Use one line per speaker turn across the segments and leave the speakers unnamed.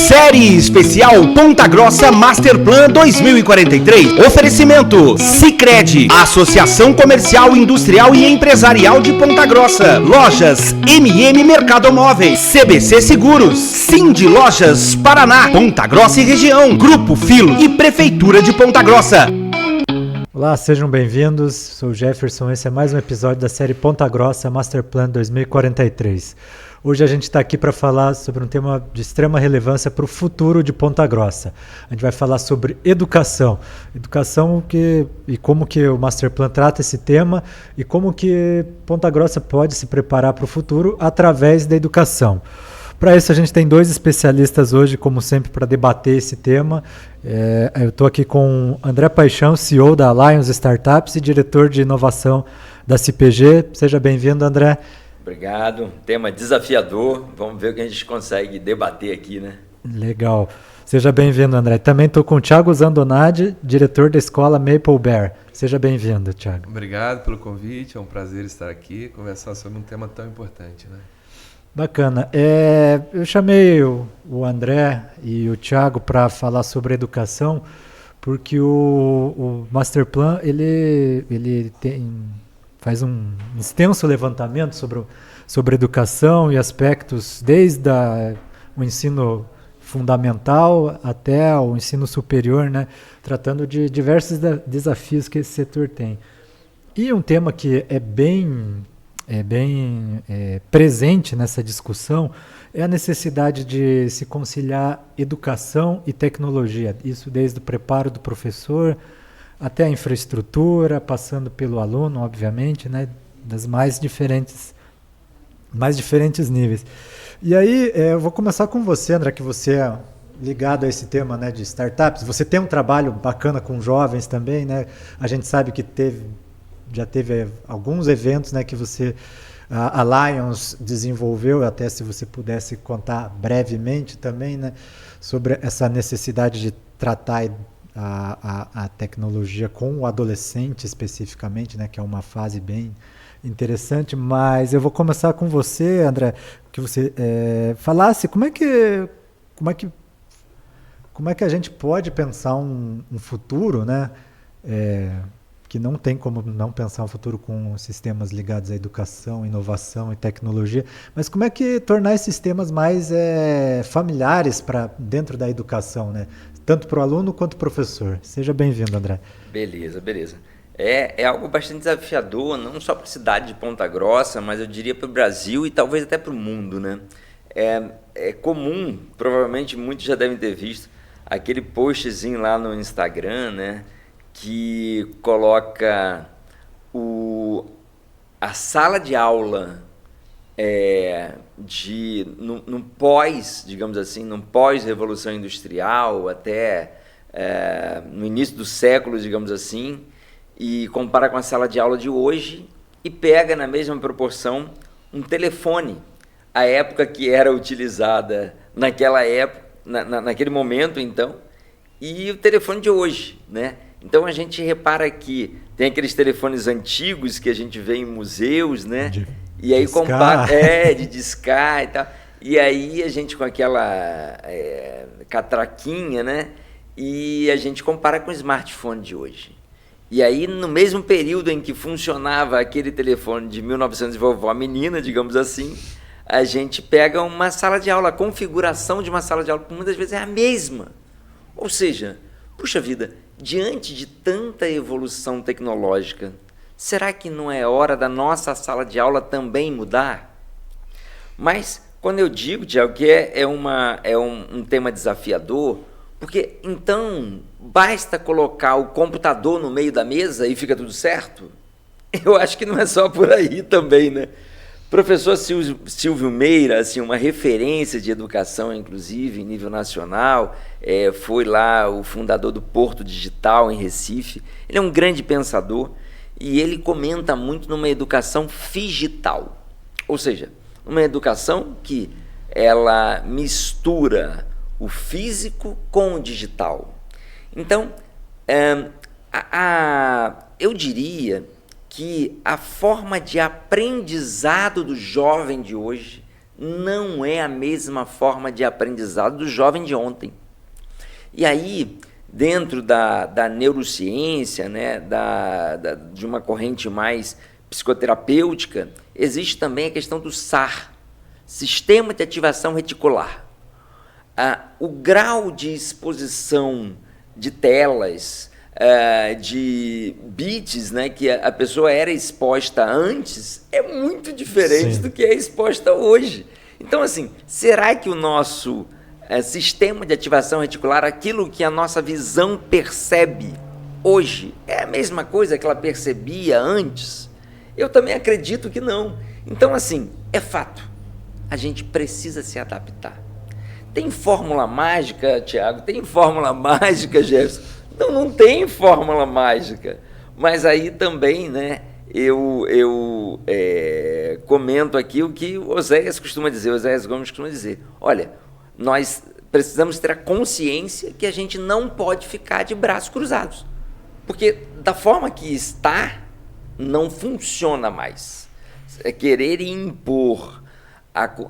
Série especial Ponta Grossa Masterplan 2043. Oferecimento Sicredi, Associação Comercial, Industrial e Empresarial de Ponta Grossa. Lojas MM Mercadomóveis, CBC Seguros, Cindy Lojas Paraná, Ponta Grossa e região, Grupo Filo e Prefeitura de Ponta Grossa.
Olá, sejam bem-vindos. Sou o Jefferson. Esse é mais um episódio da série Ponta Grossa Masterplan 2043. Hoje a gente está aqui para falar sobre um tema de extrema relevância para o futuro de Ponta Grossa. A gente vai falar sobre educação. Educação e como que o Masterplan trata esse tema e como que Ponta Grossa pode se preparar para o futuro através da educação. Para isso a gente tem dois especialistas hoje, como sempre, para debater esse tema. Eu estou aqui com André Paixão, CEO da Alliance Startups e diretor de inovação da CPG. Seja bem-vindo, André.
Obrigado. Tema desafiador. Vamos ver o que a gente consegue debater aqui, né? Legal.
Seja bem-vindo, André. Também estou com o Thiago Zandonadi, diretor da escola Maple Bear. Seja bem-vindo, Thiago.
Obrigado pelo convite. É um prazer estar aqui e conversar sobre um tema tão importante, né?
Bacana. Eu chamei o André e o Thiago para falar sobre educação, porque o Masterplan ele faz um extenso levantamento sobre educação e aspectos desde o ensino fundamental até o ensino superior, né, tratando de diversos desafios que esse setor tem. E um tema que é bem presente nessa discussão é a necessidade de se conciliar educação e tecnologia. Isso desde o preparo do professor até a infraestrutura, passando pelo aluno, obviamente, né, das mais diferentes níveis. E aí, eu vou começar com você, André, que você é ligado a esse tema, né, de startups. Você tem um trabalho bacana com jovens também, né? A gente sabe que já teve alguns eventos, né, que a Alliance desenvolveu, até se você pudesse contar brevemente também, né, sobre essa necessidade de tratar a tecnologia com o adolescente especificamente, né, que é uma fase bem interessante. Mas eu vou começar com você, André, que você falasse como é que a gente pode pensar um futuro, né, que não tem como não pensar um futuro com sistemas ligados à educação, inovação e tecnologia, mas como é que tornar esses temas mais familiares para dentro da educação, né? Tanto para o aluno quanto para o professor. Seja bem-vindo, André.
Beleza. É algo bastante desafiador, não só para a cidade de Ponta Grossa, mas eu diria para o Brasil e talvez até para o mundo, né? É comum, provavelmente muitos já devem ter visto, aquele postzinho lá no Instagram, né, que coloca a sala de aula no pós, digamos assim, no pós-revolução industrial, até no início do século, digamos assim, e compara com a sala de aula de hoje e pega na mesma proporção um telefone, a época que era utilizada naquela época, naquele momento, então, e o telefone de hoje, né? Então a gente repara que tem aqueles telefones antigos que a gente vê em museus, né? E aí compara, de discar e tal. E aí a gente com aquela catraquinha, né? E a gente compara com o smartphone de hoje. E aí no mesmo período em que funcionava aquele telefone de 1900 e vovó menina, digamos assim, a gente pega uma sala de aula, a configuração de uma sala de aula, que muitas vezes é a mesma. Ou seja, puxa vida, diante de tanta evolução tecnológica, será que não é hora da nossa sala de aula também mudar? Mas quando eu digo, Tiago, que é um tema desafiador, porque então basta colocar o computador no meio da mesa e fica tudo certo? Eu acho que não é só por aí também, né? Professor Silvio Meira, assim, uma referência de educação, inclusive, em nível nacional, foi lá o fundador do Porto Digital, em Recife. Ele é um grande pensador e ele comenta muito numa educação figital, ou seja, uma educação que ela mistura o físico com o digital. Então, eu diria que a forma de aprendizado do jovem de hoje não é a mesma forma de aprendizado do jovem de ontem. E aí, dentro da neurociência, né, de uma corrente mais psicoterapêutica, existe também a questão do SAR, Sistema de Ativação Reticular. O grau de exposição de telas, de bits, né, que a pessoa era exposta antes, é muito diferente
Sim.
do que é exposta hoje. Então, assim, será que o nosso sistema de ativação reticular, aquilo que a nossa visão percebe hoje, é a mesma coisa que ela percebia antes? Eu também acredito que não. Então, assim, é fato. A gente precisa se adaptar. Tem fórmula mágica, Tiago? Tem fórmula mágica, Jefferson? Não tem fórmula mágica. Mas aí também, né, eu comento aqui o que o Oséias costuma dizer, o Oséias Gomes costuma dizer. Olha, nós precisamos ter a consciência que a gente não pode ficar de braços cruzados. Porque da forma que está, não funciona mais. É querer impor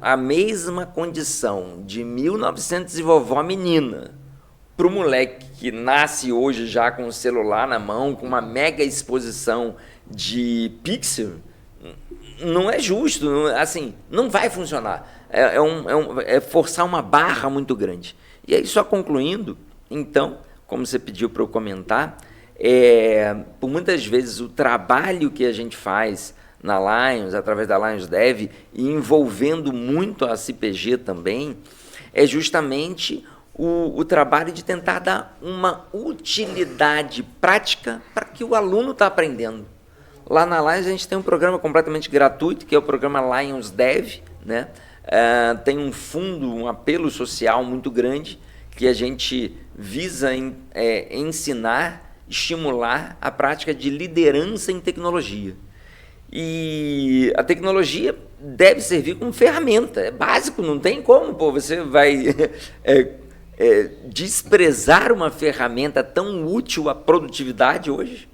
a mesma condição de 1900 e vovó menina para o moleque que nasce hoje já com o celular na mão, com uma mega exposição de pixel, não é justo, assim, não vai funcionar. É forçar uma barra muito grande. E aí, só concluindo, então, como você pediu para eu comentar, por muitas vezes o trabalho que a gente faz na Lions, através da Lions Dev, e envolvendo muito a CPG também, é justamente o trabalho de tentar dar uma utilidade prática para que o aluno está aprendendo. Lá na Lions a gente tem um programa completamente gratuito, que é o programa Lions Dev, né? Tem um fundo, um apelo social muito grande, que a gente visa ensinar, estimular a prática de liderança em tecnologia. E a tecnologia deve servir como ferramenta, é básico, não tem como, você vai desprezar uma ferramenta tão útil à produtividade hoje,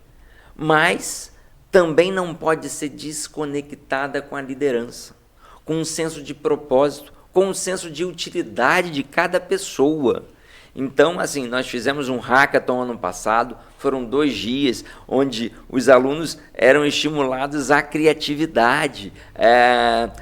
mas também não pode ser desconectada com a liderança, com um senso de propósito, com um senso de utilidade de cada pessoa. Então, assim, nós fizemos um hackathon ano passado, foram 2 dias, onde os alunos eram estimulados à criatividade,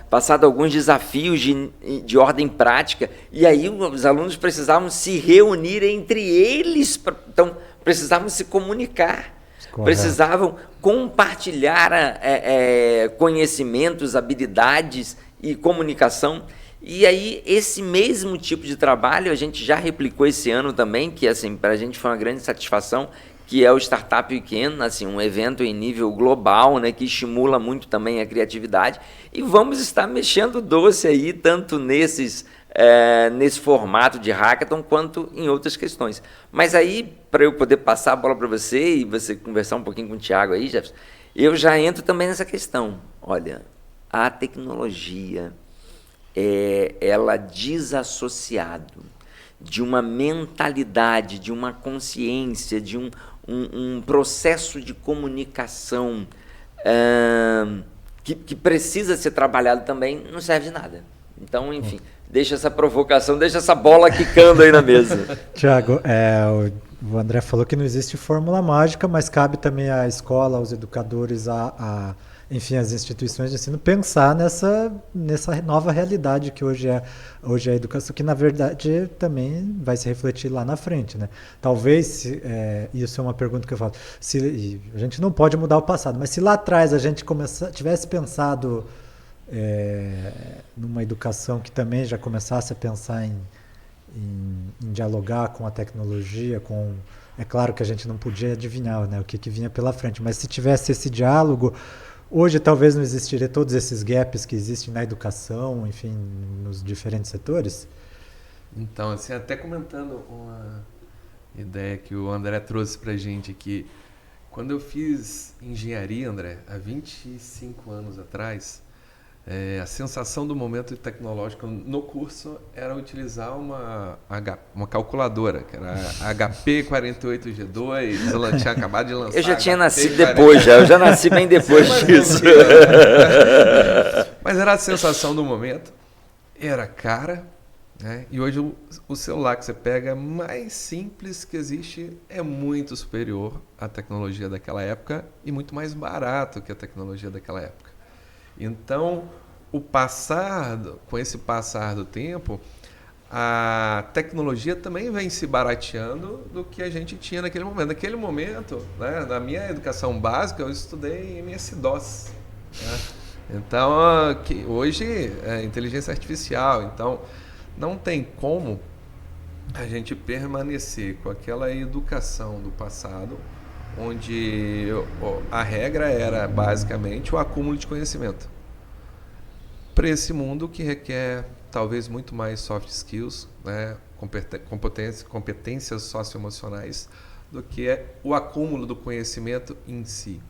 passado alguns desafios de ordem prática, e aí os alunos precisavam se reunir entre eles, então precisavam se comunicar, correto, precisavam compartilhar conhecimentos, habilidades e comunicação. E aí, esse mesmo tipo de trabalho a gente já replicou esse ano também, que assim, para a gente foi uma grande satisfação, que é o Startup Weekend, assim, um evento em nível global, né, que estimula muito também a criatividade. E vamos estar mexendo doce aí, tanto nesse formato de hackathon, quanto em outras questões. Mas aí, para eu poder passar a bola para você e você conversar um pouquinho com o Thiago aí, Jefferson, eu já entro também nessa questão. Olha, a tecnologia, ela desassociado de uma mentalidade, de uma consciência, de um processo de comunicação que precisa ser trabalhado também, não serve de nada. Então, enfim, deixa essa provocação, deixa essa bola quicando aí na mesa.
Tiago, o André falou que não existe fórmula mágica, mas cabe também à escola, aos educadores, enfim, as instituições de ensino pensar nessa nova realidade que hoje é a educação, que na verdade também vai se refletir lá na frente, né? Talvez, isso é uma pergunta que eu faço, a gente não pode mudar o passado, mas se lá atrás a gente tivesse pensado numa educação que também já começasse a pensar em dialogar com a tecnologia, é claro que a gente não podia adivinhar, né, o que vinha pela frente, mas se tivesse esse diálogo, hoje talvez não existiria todos esses gaps que existem na educação, enfim, nos diferentes setores?
Então, assim, até comentando uma ideia que o André trouxe pra gente aqui, quando eu fiz engenharia, André, há 25 anos atrás, a sensação do momento tecnológico no curso era utilizar uma calculadora, que era a HP 48G2, ela tinha acabado de lançar.
Eu já tinha
HP
nascido depois, eu já nasci bem depois disso.
Mas era a sensação do momento. era cara, né? E hoje o celular que você pega, mais simples que existe, é muito superior à tecnologia daquela época e muito mais barato que a tecnologia daquela época. Então, com esse passar do tempo, a tecnologia também vem se barateando do que a gente tinha naquele momento. Naquele momento, né, na minha educação básica, eu estudei MS-DOS. Né? Então, hoje é inteligência artificial. Então, não tem como a gente permanecer com aquela educação do passado, onde a regra era basicamente o acúmulo de conhecimento, para esse mundo que requer talvez muito mais soft skills, né, competências socioemocionais, do que o acúmulo do conhecimento em si.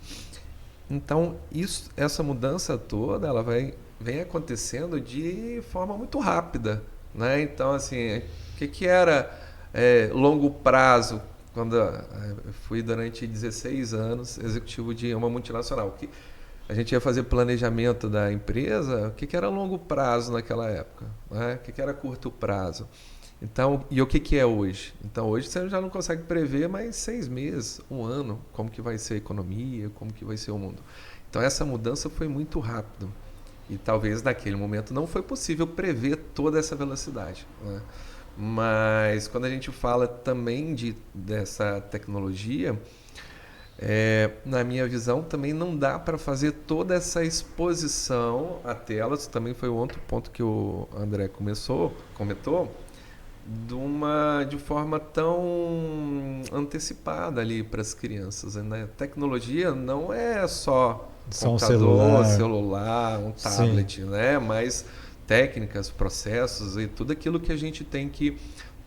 Então, essa mudança toda, ela vem acontecendo de forma muito rápida, né? Então, assim, o que era longo prazo? Quando eu fui durante 16 anos executivo de uma multinacional, que a gente ia fazer planejamento da empresa, o que era longo prazo naquela época, né? O que era curto prazo. Então, e o que é hoje? Então, hoje você já não consegue prever mais 6 meses, 1 ano, como que vai ser a economia, como que vai ser o mundo. Então, essa mudança foi muito rápida. E talvez naquele momento não foi possível prever toda essa velocidade, né? Mas quando a gente fala também dessa tecnologia, na minha visão, também não dá para fazer toda essa exposição a telas. Também foi outro ponto que o André comentou, de forma tão antecipada ali para as crianças, né? Tecnologia não é só computador, celular, um tablet, né? Mas técnicas, processos e tudo aquilo que a gente tem que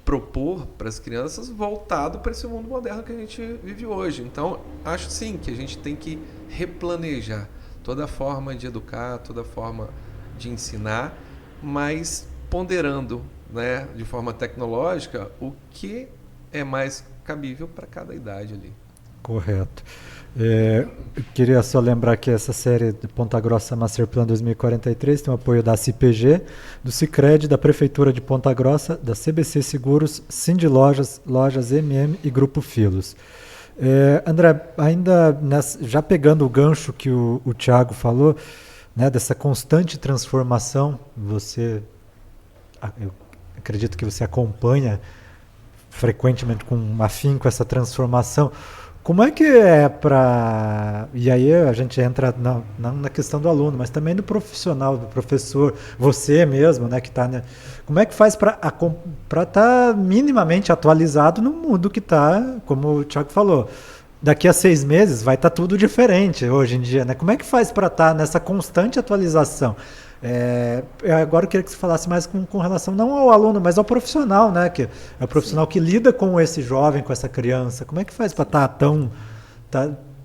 propor para as crianças voltado para esse mundo moderno que a gente vive hoje. Então, acho sim que a gente tem que replanejar toda a forma de educar, toda a forma de ensinar, mas ponderando, né, de forma tecnológica o que é mais cabível para cada idade ali.
Correto. Eu queria só lembrar que essa série de Ponta Grossa Master Plan 2043 tem o apoio da CPG, do Sicredi, da Prefeitura de Ponta Grossa, da CBC Seguros, Cindy Lojas, Lojas MM e Grupo Filos. André, ainda já pegando o gancho que o Thiago falou, né, dessa constante transformação, eu acredito que você acompanha frequentemente com afinco essa transformação. Como é que é para... E aí a gente entra não na questão do aluno, mas também do profissional, do professor, você mesmo, né, que está... Né? Como é que faz para estar minimamente atualizado no mundo que está, como o Thiago falou, daqui a 6 meses vai estar tudo diferente hoje em dia, né? Como é que faz para estar nessa constante atualização? Agora eu queria que você falasse mais com relação não ao aluno, mas ao profissional, né? Que é o profissional que lida com esse jovem, com essa criança. Como é que faz para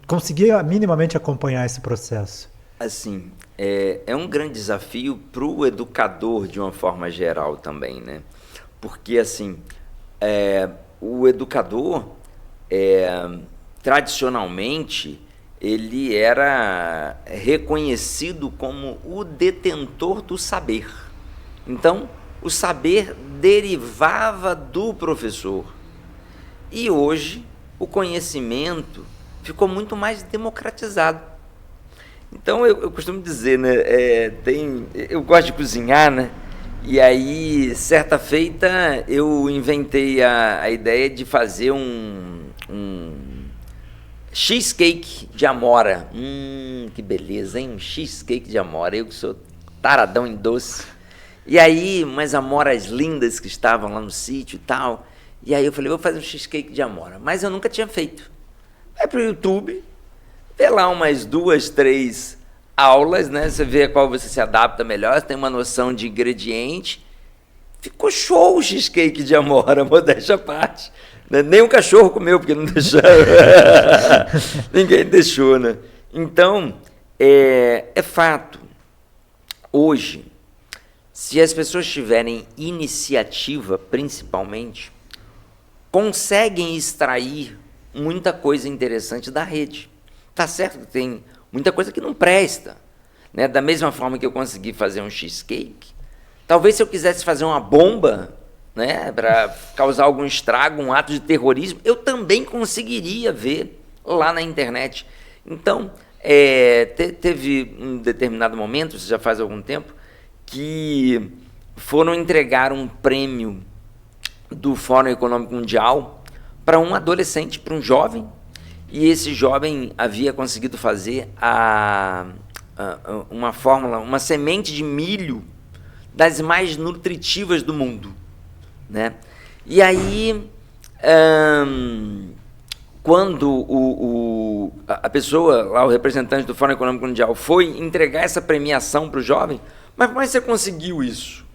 conseguir minimamente acompanhar esse processo?
Assim, é um grande desafio para o educador de uma forma geral também, né? Porque assim, o educador tradicionalmente ele era reconhecido como o detentor do saber. Então, o saber derivava do professor. E hoje, o conhecimento ficou muito mais democratizado. Então, eu costumo dizer, né, eu gosto de cozinhar, né? E aí, certa feita, eu inventei a ideia de fazer um cheesecake de amora. Que beleza, hein? Um cheesecake de amora. Eu que sou taradão em doce. E aí, umas amoras lindas que estavam lá no sítio e tal. E aí eu falei, vou fazer um cheesecake de amora. Mas eu nunca tinha feito. Vai pro YouTube, vê lá umas 2, 3 aulas, né? Você vê a qual você se adapta melhor, você tem uma noção de ingrediente. Ficou show o cheesecake de amora, modéstia à parte. Nem o cachorro comeu, porque não deixaram. Ninguém deixou, né? Então, é fato. Hoje, se as pessoas tiverem iniciativa, principalmente, conseguem extrair muita coisa interessante da rede. Tá certo que tem muita coisa que não presta, né? Da mesma forma que eu consegui fazer um cheesecake, Talvez se eu quisesse fazer uma bomba, né, para causar algum estrago, um ato de terrorismo, eu também conseguiria ver lá na internet. Então, teve um determinado momento, isso já faz algum tempo, que foram entregar um prêmio do Fórum Econômico Mundial para um adolescente, para um jovem, e esse jovem havia conseguido fazer uma fórmula, uma semente de milho das mais nutritivas do mundo, né? E aí, quando a pessoa, lá, o representante do Fórum Econômico Mundial, foi entregar essa premiação para o jovem, mas como é que você conseguiu isso?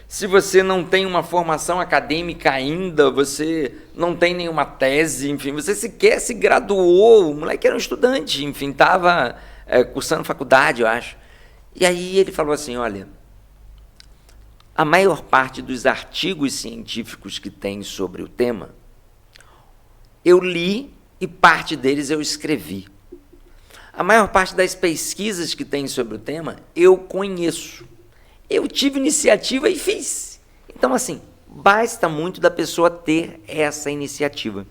Se você não tem uma formação acadêmica ainda, você não tem nenhuma tese, enfim, você sequer se graduou, o moleque era um estudante, enfim, estava cursando faculdade, eu acho. E aí ele falou assim, olha, a maior parte dos artigos científicos que tem sobre o tema, eu li e parte deles eu escrevi. A maior parte das pesquisas que tem sobre o tema, eu conheço. Eu tive iniciativa e fiz. Então, assim, basta muito da pessoa ter essa iniciativa.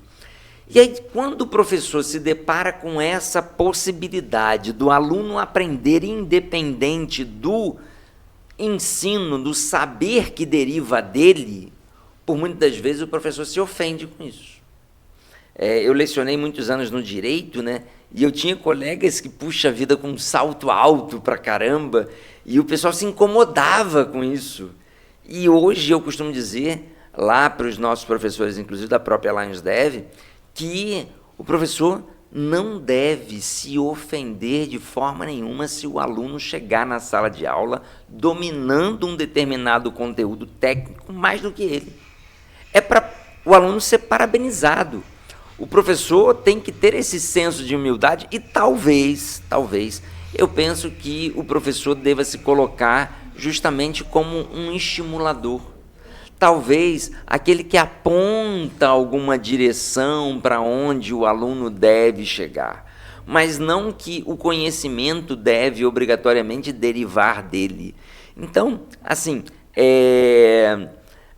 E aí, quando o professor se depara com essa possibilidade do aluno aprender independente do ensino, do saber que deriva dele, por muitas das vezes o professor se ofende com isso. Eu lecionei muitos anos no direito, né? E eu tinha colegas que, puxa vida, com um salto alto pra caramba, e o pessoal se incomodava com isso. E hoje eu costumo dizer, lá para os nossos professores, inclusive da própria Lions Dev, que o professor não deve se ofender de forma nenhuma se o aluno chegar na sala de aula dominando um determinado conteúdo técnico mais do que ele. É para o aluno ser parabenizado. O professor tem que ter esse senso de humildade e talvez, eu penso que o professor deva se colocar justamente como um estimulador. Talvez aquele que aponta alguma direção para onde o aluno deve chegar, mas não que o conhecimento deve obrigatoriamente derivar dele. Então, assim,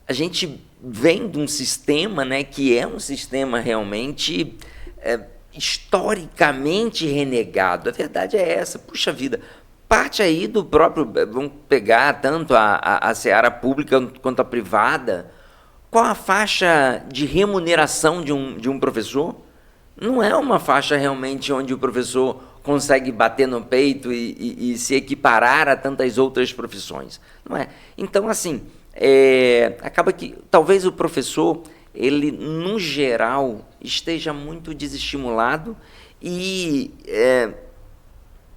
a gente vem de um sistema, né, que é um sistema realmente historicamente renegado. A verdade é essa, puxa vida, parte aí do próprio, vamos pegar tanto a seara pública quanto a privada, qual a faixa de remuneração de um professor? Não é uma faixa realmente onde o professor consegue bater no peito e se equiparar a tantas outras profissões, não é? Então, assim, acaba que talvez o professor, ele, no geral, esteja muito desestimulado e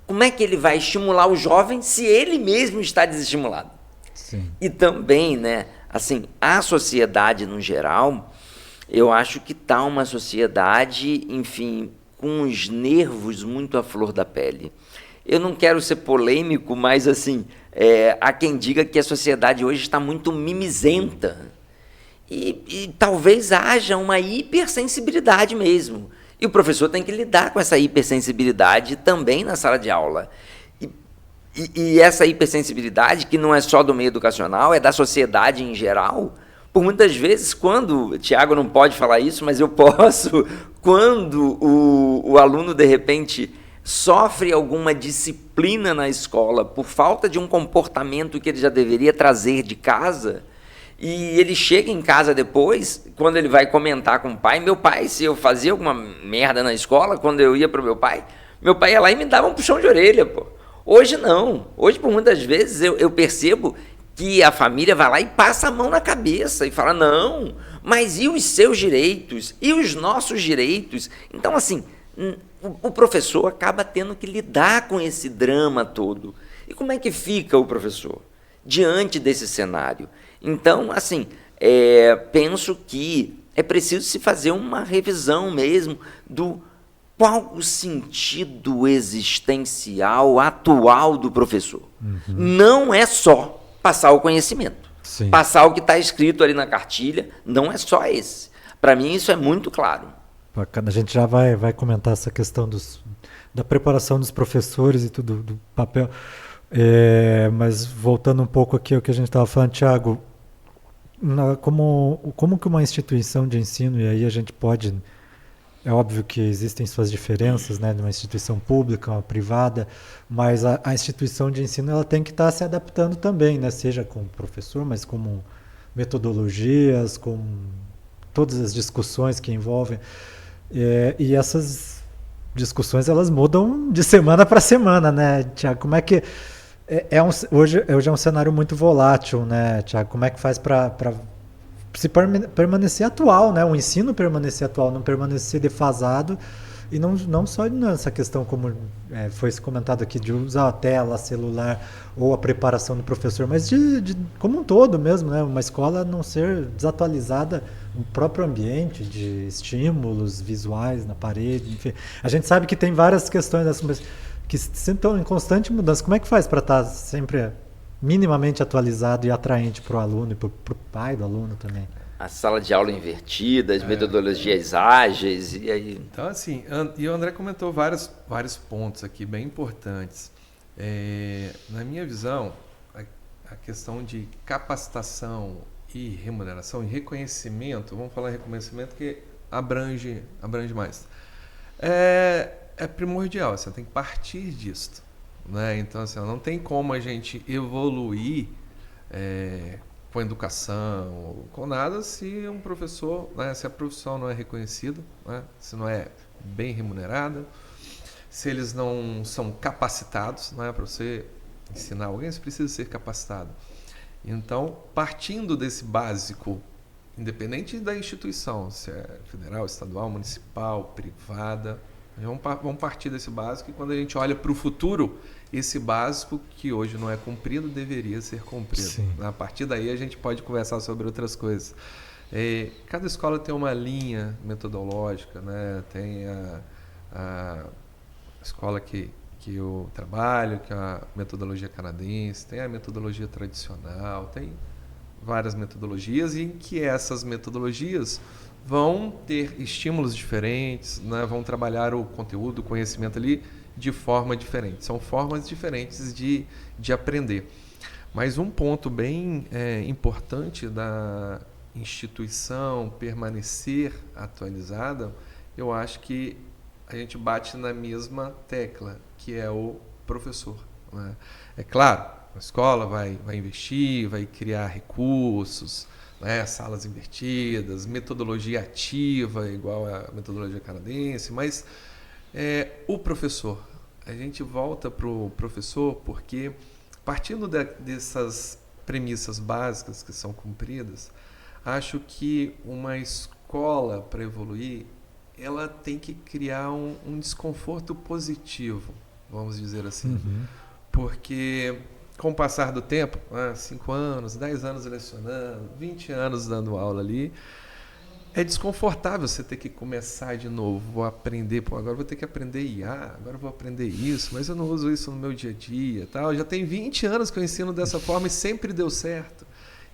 como é que ele vai estimular o jovem se ele mesmo está desestimulado?
Sim.
E também, né, assim, a sociedade, no geral, eu acho que está uma sociedade, enfim, com os nervos muito à flor da pele. Eu não quero ser polêmico, mas, assim, há quem diga que a sociedade hoje está muito mimizenta. E talvez haja uma hipersensibilidade mesmo. E o professor tem que lidar com essa hipersensibilidade também na sala de aula. E essa hipersensibilidade, que não é só do meio educacional, é da sociedade em geral, por muitas vezes, quando, Tiago não pode falar isso, mas eu posso, quando o aluno, de repente, sofre alguma disciplina na escola por falta de um comportamento que ele já deveria trazer de casa, e ele chega em casa depois, quando ele vai comentar com o pai, meu pai, se eu fazia alguma merda na escola, quando eu ia para o meu pai ia lá e me dava um puxão de orelha, pô. Hoje não. Hoje, por muitas vezes, eu percebo que a família vai lá e passa a mão na cabeça e fala, não, mas e os seus direitos? E os nossos direitos? Então, assim, o professor acaba tendo que lidar com esse drama todo. E como é que fica o professor diante desse cenário? Então, assim, penso que é preciso se fazer uma revisão mesmo do qual o sentido existencial atual do professor. Uhum. Não é só passar o conhecimento.
Sim.
Passar o que está escrito ali na cartilha, não é só esse. Para mim, isso é muito claro.
Bacana. A gente já vai comentar essa questão da preparação dos professores e tudo, do papel. Mas voltando um pouco aqui ao que a gente estava falando, Thiago, como que uma instituição de ensino, e aí a gente pode... É óbvio que existem suas diferenças, né, de uma instituição pública, uma privada, mas a instituição de ensino ela tem que estar se adaptando também, né, seja com o professor, mas com metodologias, com todas as discussões que envolvem. E essas discussões elas mudam de semana para semana, né, Tiago? Como é que hoje é um cenário muito volátil, né, Tiago? Como é que faz para se permanecer atual, né? O ensino permanecer atual, não permanecer defasado, e não só nessa questão, como foi comentado aqui, de usar a tela, celular ou a preparação do professor, mas como um todo mesmo, né? Uma escola não ser desatualizada no próprio ambiente de estímulos visuais na parede, enfim. A gente sabe que tem várias questões que estão em constante mudança. Como é que faz para estar sempre minimamente atualizado e atraente para o aluno e para o pai do aluno também?
A sala de aula invertida, as metodologias ágeis, e aí...
Então, assim, e o André comentou vários pontos aqui bem importantes. Na minha visão, a questão de capacitação e remuneração e reconhecimento, vamos falar em reconhecimento que abrange mais, é primordial, você tem que partir disso. Né? Então, assim, não tem como a gente evoluir com a educação, com nada, se um professor, né, se a profissão não é reconhecida, né, se não é bem remunerada, se eles não são capacitados, né, para você ensinar alguém, você precisa ser capacitado. Então, partindo desse básico, independente da instituição, se é federal, estadual, municipal, privada, vamos partir desse básico, e quando a gente olha para o futuro, esse básico que hoje não é cumprido deveria ser cumprido. Sim. A partir daí a gente pode conversar sobre outras coisas. Cada escola tem uma linha metodológica, né? Tem a escola que eu trabalho, que é a metodologia canadense, tem a metodologia tradicional, tem várias metodologias, e em que essas metodologias vão ter estímulos diferentes, né? Vão trabalhar o conteúdo, o conhecimento ali de forma diferente. São formas diferentes de aprender. Mas um ponto bem importante da instituição permanecer atualizada, eu acho que a gente bate na mesma tecla, que é o professor. Né? É claro, a escola vai investir, vai criar recursos, né, salas invertidas, metodologia ativa, igual a metodologia canadense, mas o professor, a gente volta para o professor porque, partindo dessas premissas básicas que são cumpridas, acho que uma escola, para evoluir, ela tem que criar um desconforto positivo, vamos dizer assim, porque... Com o passar do tempo, 5 anos, 10 anos lecionando, 20 anos dando aula ali, é desconfortável você ter que começar de novo, vou aprender, agora vou ter que aprender IA, agora vou aprender isso, mas eu não uso isso no meu dia a dia. Tal. Já tem 20 anos que eu ensino dessa forma e sempre deu certo.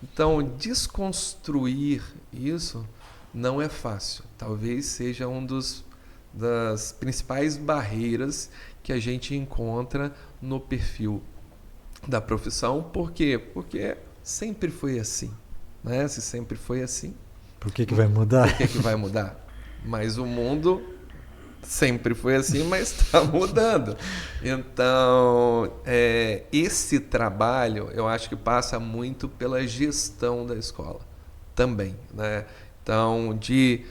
Então, desconstruir isso não é fácil. Talvez seja das principais barreiras que a gente encontra no perfil da profissão. Por quê? Porque sempre foi assim, né? Se sempre foi assim,
por que vai mudar?
Por que vai mudar? Mas o mundo sempre foi assim, mas está mudando. Então, esse trabalho, eu acho que passa muito pela gestão da escola também, né? Então, de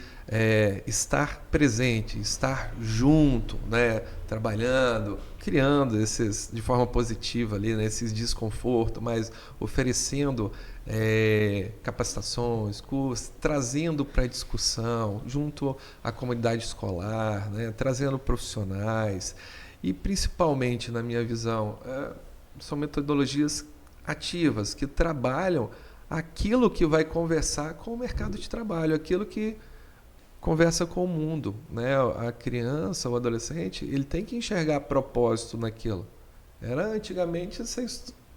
estar presente, estar junto, né? Trabalhando, criando esses de forma positiva ali, né? Esses desconfortos, mas oferecendo capacitações, cursos, trazendo para a discussão junto à comunidade escolar, né? Trazendo profissionais e, principalmente, na minha visão, são metodologias ativas que trabalham aquilo que vai conversar com o mercado de trabalho, aquilo que conversa com o mundo, né? A criança, o adolescente, ele tem que enxergar propósito naquilo. Antigamente você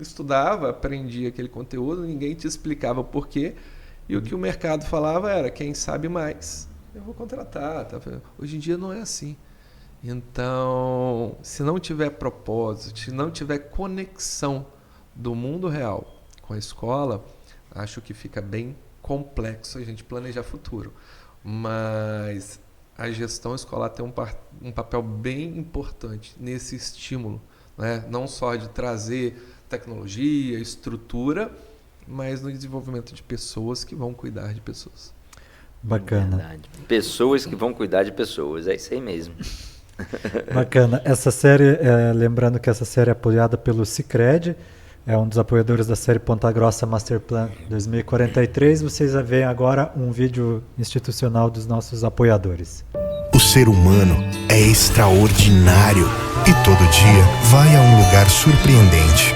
estudava, aprendia aquele conteúdo, ninguém te explicava o porquê, e o que o mercado falava era: quem sabe mais, eu vou contratar. Tá? Hoje em dia não é assim. Então, se não tiver propósito, se não tiver conexão do mundo real com a escola, acho que fica bem complexo a gente planejar futuro. Mas a gestão escolar tem um papel bem importante nesse estímulo, né? Não só de trazer tecnologia, estrutura, mas no desenvolvimento de pessoas que vão cuidar de pessoas.
Bacana.
Verdade. Pessoas que vão cuidar de pessoas, é isso aí mesmo.
Bacana. Essa série, lembrando que essa série é apoiada pelo Sicredi, é um dos apoiadores da série Ponta Grossa Master Plan 2043. Vocês veem agora um vídeo institucional dos nossos apoiadores.
O ser humano é extraordinário e todo dia vai a um lugar surpreendente.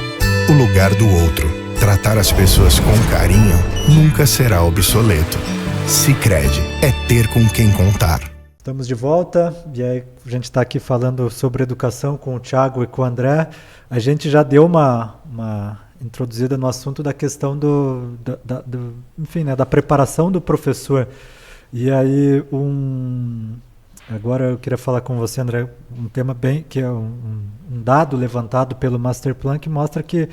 O lugar do outro. Tratar as pessoas com carinho nunca será obsoleto. Sicredi é ter com quem contar.
Estamos de volta e aí a gente está aqui falando sobre educação com o Thiago e com o André. A gente já deu uma introduzida no assunto da questão enfim, né, da preparação do professor. E aí agora eu queria falar com você, André, um tema que é um dado levantado pelo Master Plan que mostra que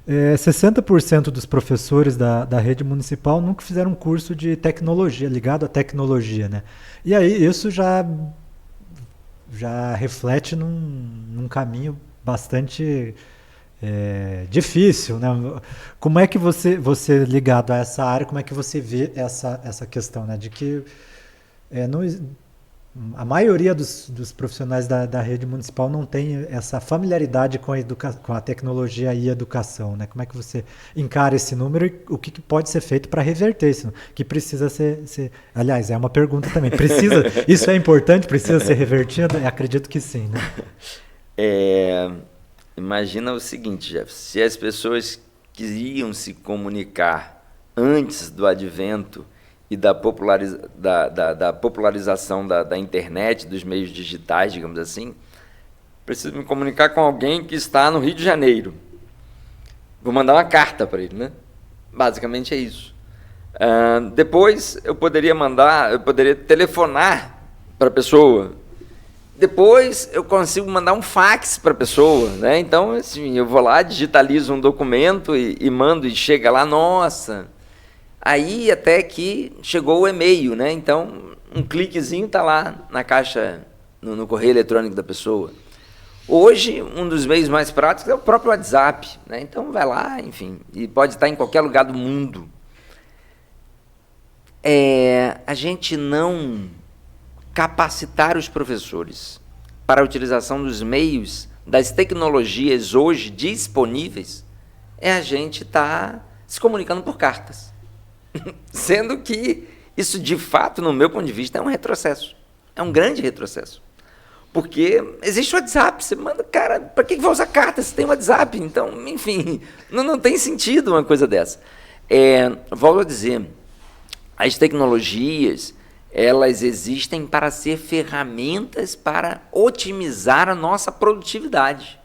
60% dos professores da rede municipal nunca fizeram um curso de tecnologia, ligado à tecnologia, né? E aí isso já reflete num caminho bastante difícil, né? Como é que você ligado a essa área, como é que você vê essa questão, né? De que a maioria dos profissionais da rede municipal não tem essa familiaridade com a tecnologia e a educação, né? Como é que você encara esse número e o que pode ser feito para reverter isso? Que precisa ser... Aliás, é uma pergunta também. Isso é importante? Precisa ser revertido? Eu acredito que sim, né?
Imagina o seguinte, Jeff, se as pessoas queriam se comunicar antes do advento e da popularização da internet, dos meios digitais, digamos assim, preciso me comunicar com alguém que está no Rio de Janeiro. Vou mandar uma carta para ele, né? Basicamente é isso. Depois eu poderia telefonar para a pessoa. Depois eu consigo mandar um fax para a pessoa, né? Então, assim, eu vou lá, digitalizo um documento e mando, e chega lá, nossa... Aí até que chegou o e-mail, né? Então, um cliquezinho está lá na caixa, no correio eletrônico da pessoa. Hoje, um dos meios mais práticos é o próprio WhatsApp, né? Então, vai lá, enfim, e pode estar em qualquer lugar do mundo. A gente não capacitar os professores para a utilização dos meios, das tecnologias hoje disponíveis, a gente estar se comunicando por cartas. Sendo que isso, de fato, no meu ponto de vista, é um retrocesso. É um grande retrocesso. Porque existe o WhatsApp, você manda, cara, para que vai usar carta se tem o WhatsApp? Então, enfim, não tem sentido uma coisa dessa. Volto a dizer, as tecnologias, elas existem para ser ferramentas para otimizar a nossa produtividade.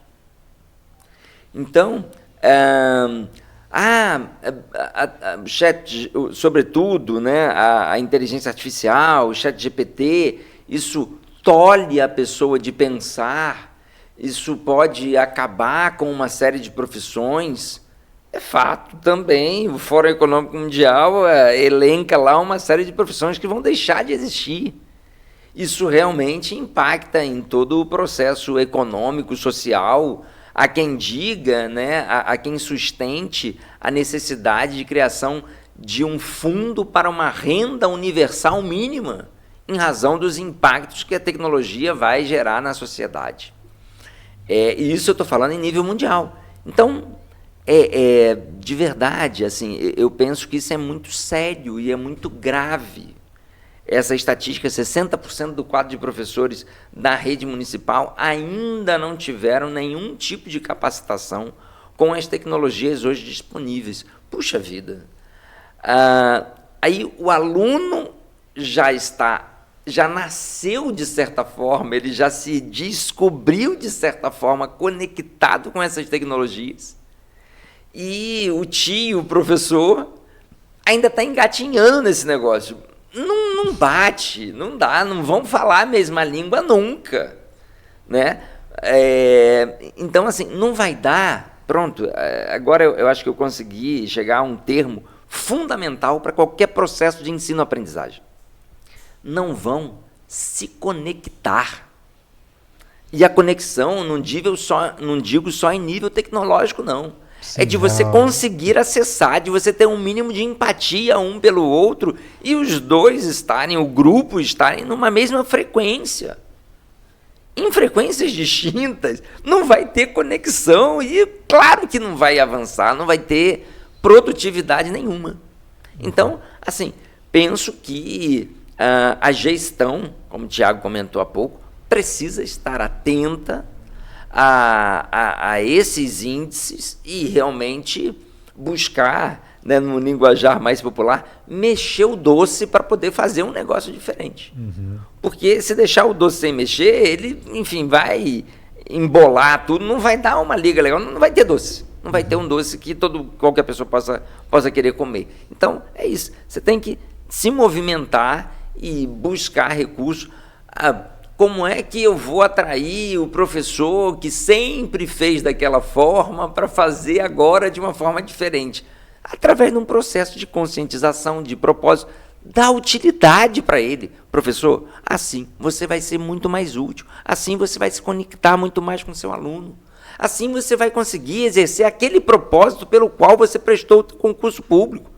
Então, sobretudo, né, a inteligência artificial, o ChatGPT, isso tolhe a pessoa de pensar, isso pode acabar com uma série de profissões. É fato também, o Fórum Econômico Mundial elenca lá uma série de profissões que vão deixar de existir. Isso realmente impacta em todo o processo econômico, social. Há quem diga, né, há quem sustente a necessidade de criação de um fundo para uma renda universal mínima, em razão dos impactos que a tecnologia vai gerar na sociedade. E isso eu estou falando em nível mundial. Então, de verdade, assim, eu penso que isso é muito sério e é muito grave. Essa estatística, 60% do quadro de professores da rede municipal ainda não tiveram nenhum tipo de capacitação com as tecnologias hoje disponíveis. Puxa vida! Aí o aluno já nasceu de certa forma, ele já se descobriu de certa forma conectado com essas tecnologias. E o professor, ainda está engatinhando nesse negócio. Não bate, não dá, não vão falar a mesma língua nunca. né? Então, assim, não vai dar. Pronto, agora eu acho que eu consegui chegar a um termo fundamental para qualquer processo de ensino-aprendizagem. Não vão se conectar. E a conexão, não digo só em nível tecnológico, não. Sim, é de você conseguir acessar, de você ter um mínimo de empatia um pelo outro e os dois estarem, o grupo estarem numa mesma frequência. Em frequências distintas, não vai ter conexão e claro que não vai avançar, não vai ter produtividade nenhuma. Então, assim, penso que a gestão, como o Thiago comentou há pouco, precisa estar atenta a esses índices e realmente buscar, né, no linguajar mais popular, mexer o doce para poder fazer um negócio diferente. Porque se deixar o doce sem mexer, ele, enfim, vai embolar tudo, não vai dar uma liga legal, não vai ter doce. Não vai ter um doce que qualquer pessoa possa querer comer. Então, é isso. Você tem que se movimentar e buscar recursos. Como é que eu vou atrair o professor que sempre fez daquela forma para fazer agora de uma forma diferente? Através de um processo de conscientização, de propósito, dá utilidade para ele. Professor, assim você vai ser muito mais útil, assim você vai se conectar muito mais com o seu aluno, assim você vai conseguir exercer aquele propósito pelo qual você prestou o concurso público.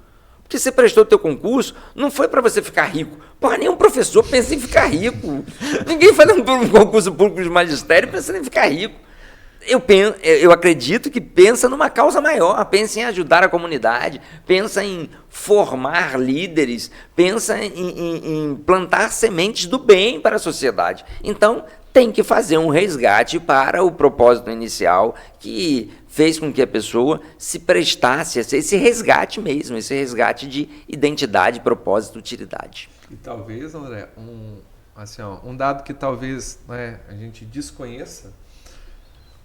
Porque você prestou o teu concurso, não foi para você ficar rico. Porra, nenhum professor pensa em ficar rico. Ninguém faz um concurso público de magistério pensando em ficar rico. Eu acredito que pensa numa causa maior, pensa em ajudar a comunidade, pensa em formar líderes, pensa em plantar sementes do bem para a sociedade. Então, tem que fazer um resgate para o propósito inicial que fez com que a pessoa se prestasse a esse resgate mesmo, esse resgate de identidade, propósito, utilidade.
E talvez, André, um dado que talvez, né, a gente desconheça,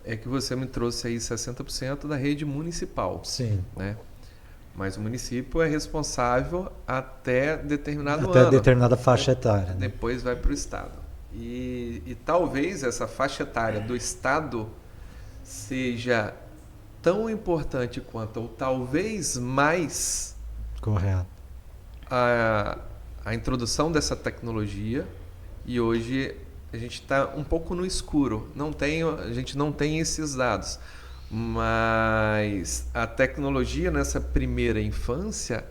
é que você me trouxe aí 60% da rede municipal.
Sim.
Né? Mas o município é responsável até determinado ano.
Até determinada faixa etária. Né?
Depois vai para o Estado. E talvez essa faixa etária do Estado seja tão importante quanto, ou talvez mais,
correto,
a introdução dessa tecnologia. E hoje a gente está um pouco no escuro, a gente não tem esses dados, mas a tecnologia nessa primeira infância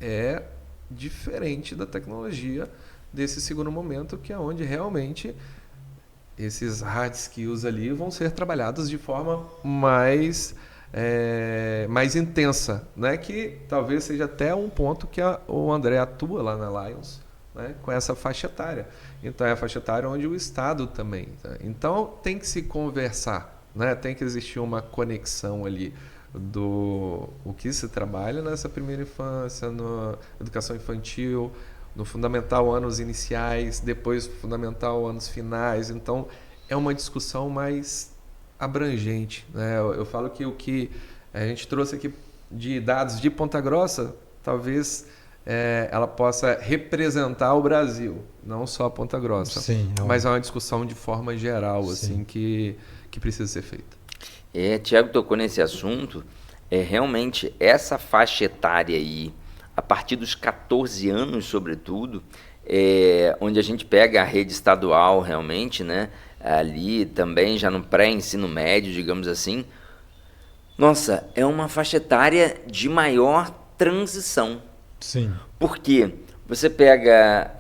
é diferente da tecnologia desse segundo momento, que é onde realmente esses hard skills ali vão ser trabalhados de forma mais intensa, né? Que talvez seja até um ponto que o André atua lá na Lions, né? Com essa faixa etária. Então é a faixa etária onde o Estado também. Tá? Então tem que se conversar, né? Tem que existir uma conexão ali do o que se trabalha nessa primeira infância, na educação infantil, no fundamental, anos iniciais, depois fundamental, anos finais. Então é uma discussão mais abrangente, né? Eu falo que o que a gente trouxe aqui de dados de Ponta Grossa, talvez ela possa representar o Brasil, não só Ponta Grossa.
Sim,
mas é uma discussão de forma geral, assim, que precisa ser feita.
Tiago tocou nesse assunto. Realmente, essa faixa etária aí, a partir dos 14 anos, sobretudo, onde a gente pega a rede estadual realmente, né? Ali também já no pré-ensino médio, digamos assim. Nossa, é uma faixa etária de maior transição.
Sim.
Porque você pega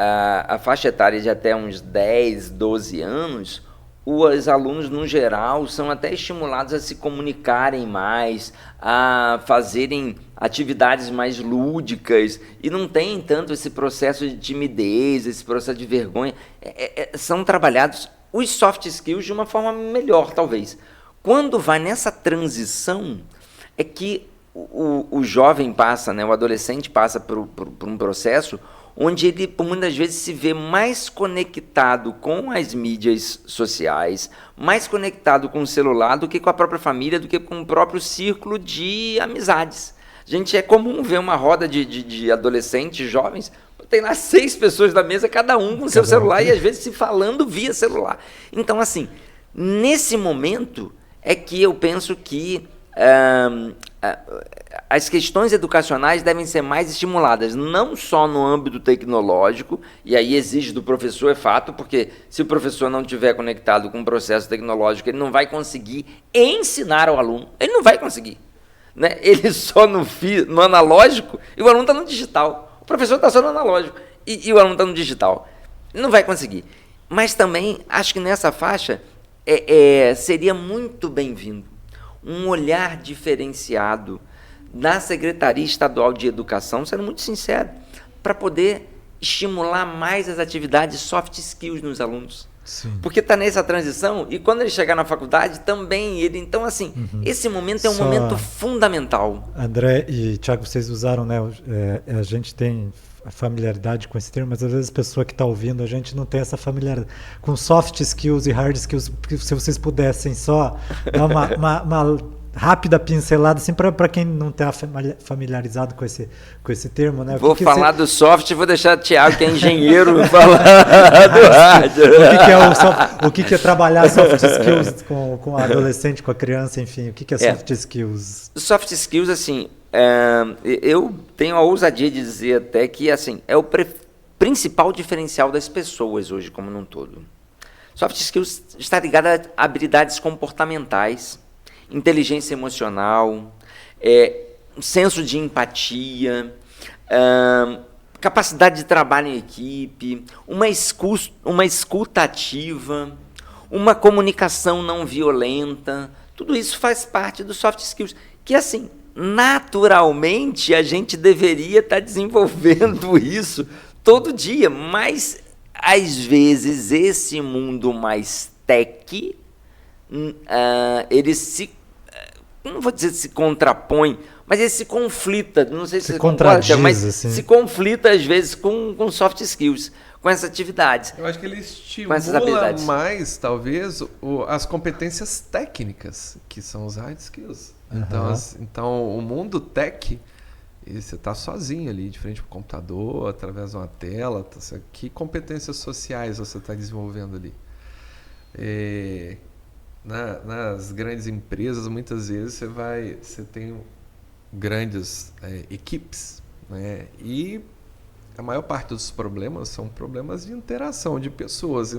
a faixa etária de até uns 10, 12 anos, os alunos, no geral, são até estimulados a se comunicarem mais, a fazerem atividades mais lúdicas, e não tem tanto esse processo de timidez, esse processo de vergonha. São trabalhados os soft skills de uma forma melhor, talvez. Quando vai nessa transição, é que o jovem passa, né, o adolescente passa por um processo onde ele, muitas vezes, se vê mais conectado com as mídias sociais, mais conectado com o celular do que com a própria família, do que com o próprio círculo de amizades. Gente, é comum ver uma roda de adolescentes, jovens, tem lá 6 pessoas da mesa, cada um com seu celular, e às vezes se falando via celular. Então, assim, Nesse momento é que eu penso que as questões educacionais devem ser mais estimuladas, não só no âmbito tecnológico, e aí exige do professor, é fato, porque se o professor não estiver conectado com o processo tecnológico, ele não vai conseguir ensinar ao aluno, ele não vai conseguir. Né? Ele só no analógico e o aluno está no digital. O professor está só no analógico e o aluno está no digital. Ele não vai conseguir. Mas também acho que nessa faixa seria muito bem-vindo um olhar diferenciado da Secretaria Estadual de Educação, sendo muito sincero, para poder estimular mais as atividades soft skills nos alunos.
Sim.
Porque está nessa transição e quando ele chegar na faculdade também então assim, esse momento é um momento fundamental.
André e Thiago, vocês usaram, né, a gente tem a familiaridade com esse termo, mas às vezes a pessoa que está ouvindo a gente não tem essa familiaridade com soft skills e hard skills, porque se vocês pudessem só dar uma rápida pincelada, assim, para quem não está familiarizado com esse termo, né?
Vou falar do soft e vou deixar o Thiago, que é engenheiro, falar do hard.
O que é trabalhar soft skills com a adolescente, com a criança, enfim, o que é soft skills?
Soft skills, assim, eu tenho a ousadia de dizer até que, assim, é o principal diferencial das pessoas hoje, como num todo. Soft skills está ligado a habilidades comportamentais, inteligência emocional, senso de empatia, capacidade de trabalho em equipe, uma escuta ativa, uma comunicação não violenta. Tudo isso faz parte dos soft skills, que, assim, naturalmente a gente deveria estar desenvolvendo isso todo dia, mas às vezes esse mundo mais tech, ele não vou dizer se contrapõe, mas ele se conflita, não sei se
contradiz,
mas
assim.
se conflita às vezes com soft skills, com essas atividades.
Eu acho que ele estimula mais, talvez, as competências técnicas, que são os hard skills. Então, o mundo tech, você está sozinho ali, de frente para o computador, através de uma tela. Que competências sociais você está desenvolvendo ali? Nas grandes empresas, muitas vezes você tem grandes equipes, né? E a maior parte dos problemas são problemas de interação de pessoas e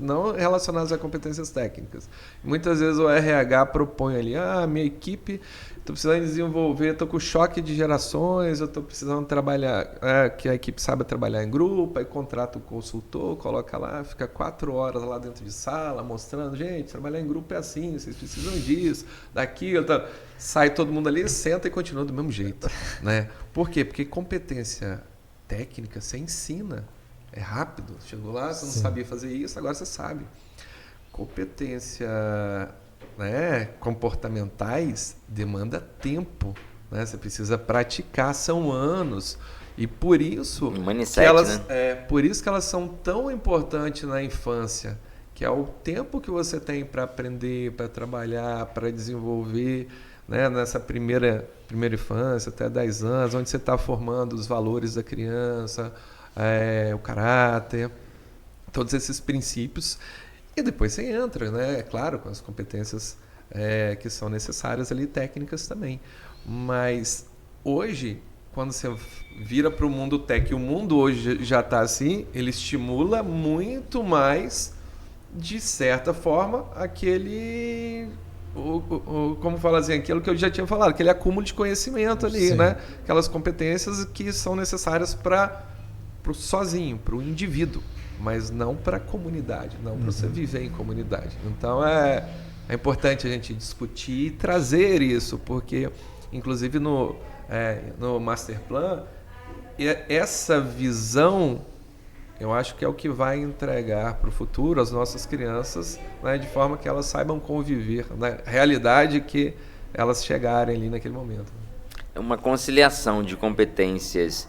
não relacionados a competências técnicas. Muitas vezes o RH propõe ali, minha equipe, estou precisando desenvolver, estou com choque de gerações, eu estou precisando trabalhar, que a equipe saiba trabalhar em grupo, aí contrata o consultor, coloca lá, fica 4 horas lá dentro de sala, mostrando, gente, trabalhar em grupo é assim, vocês precisam disso, daquilo, tá. Sai todo mundo ali, senta e continua do mesmo jeito, né? Por quê? Porque competência técnica você ensina, é rápido, chegou lá, você não sabia fazer isso, agora você sabe. Competência, né, comportamentais demanda tempo, né? Você precisa praticar, são anos, e por isso por isso que elas são tão importantes na infância, que é o tempo que você tem para aprender, para trabalhar, para desenvolver, né, nessa primeira infância, até 10 anos, onde você está formando os valores da criança, o caráter, todos esses princípios. E depois você entra, né, claro, com as competências que são necessárias ali, técnicas também. Mas hoje, quando você vira para o mundo tech, o mundo hoje já está assim, ele estimula muito mais, de certa forma, aquele... como fala assim, aquilo que eu já tinha falado, aquele acúmulo de conhecimento ali, né? Aquelas competências que são necessárias para o sozinho, para o indivíduo, mas não para a comunidade, não para você viver em comunidade. Então é importante a gente discutir e trazer isso, porque inclusive no Master Plan, essa visão eu acho que é o que vai entregar para o futuro as nossas crianças, né, de forma que elas saibam conviver na realidade que elas chegarem ali naquele momento.
É uma conciliação de competências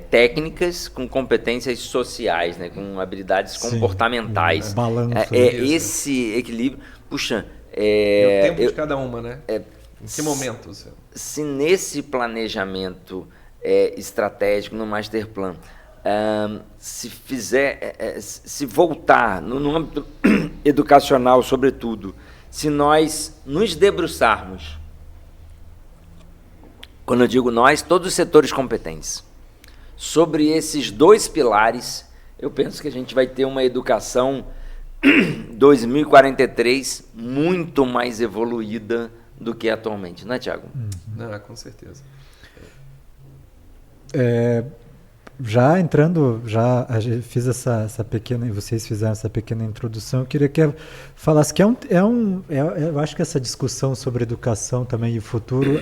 técnicas com competências sociais, né, com habilidades comportamentais.
Balanço.
Esse equilíbrio. Puxa.
E o tempo de cada uma, né? Em que momento?
Se nesse planejamento estratégico no Master Plan, se voltar no âmbito educacional, sobretudo, se nós nos debruçarmos, quando eu digo nós, todos os setores competentes, sobre esses 2 pilares, eu penso que a gente vai ter uma educação 2043 muito mais evoluída do que atualmente, não é, Tiago?
Não, com certeza.
Já entrando, a gente fiz essa pequena, vocês fizeram essa pequena introdução, eu queria que falasse que eu acho que essa discussão sobre educação também e o futuro,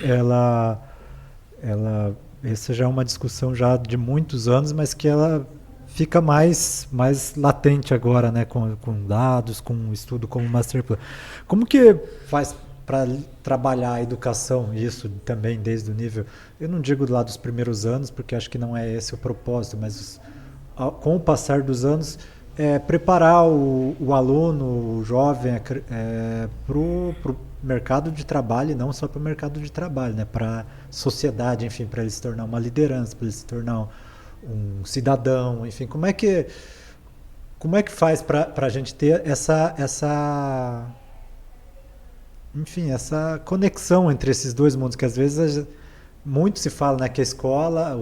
essa já é uma discussão já de muitos anos, mas que ela fica mais latente agora, né, com dados, com um estudo como o Master Plan. Como que faz para trabalhar a educação, isso também desde o nível, eu não digo lá dos primeiros anos, porque acho que não é esse o propósito, mas com o passar dos anos, preparar o aluno, o jovem, para o mercado de trabalho, e não só para o mercado de trabalho, né, para a sociedade, enfim, para ele se tornar uma liderança, para ele se tornar um cidadão, enfim, como é que faz para a gente ter essa conexão entre esses dois mundos, que às vezes muito se fala, né, que a escola,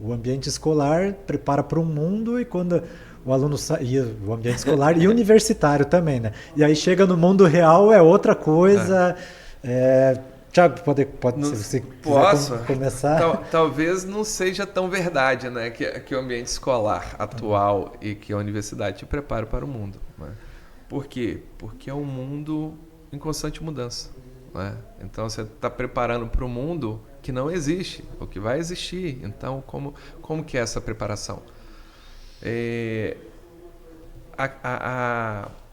o ambiente escolar prepara para um mundo, e quando o aluno sai, o ambiente escolar e universitário também, né? E aí chega no mundo real, é outra coisa. Tiago, pode se você quiser começar.
Talvez não seja tão verdade, né, que o ambiente escolar atual e que a universidade te prepara para o mundo, né? Por quê? Porque é um mundo em constante mudança, né? Então você está preparando para o mundo que não existe, ou que vai existir. Então como que é essa preparação?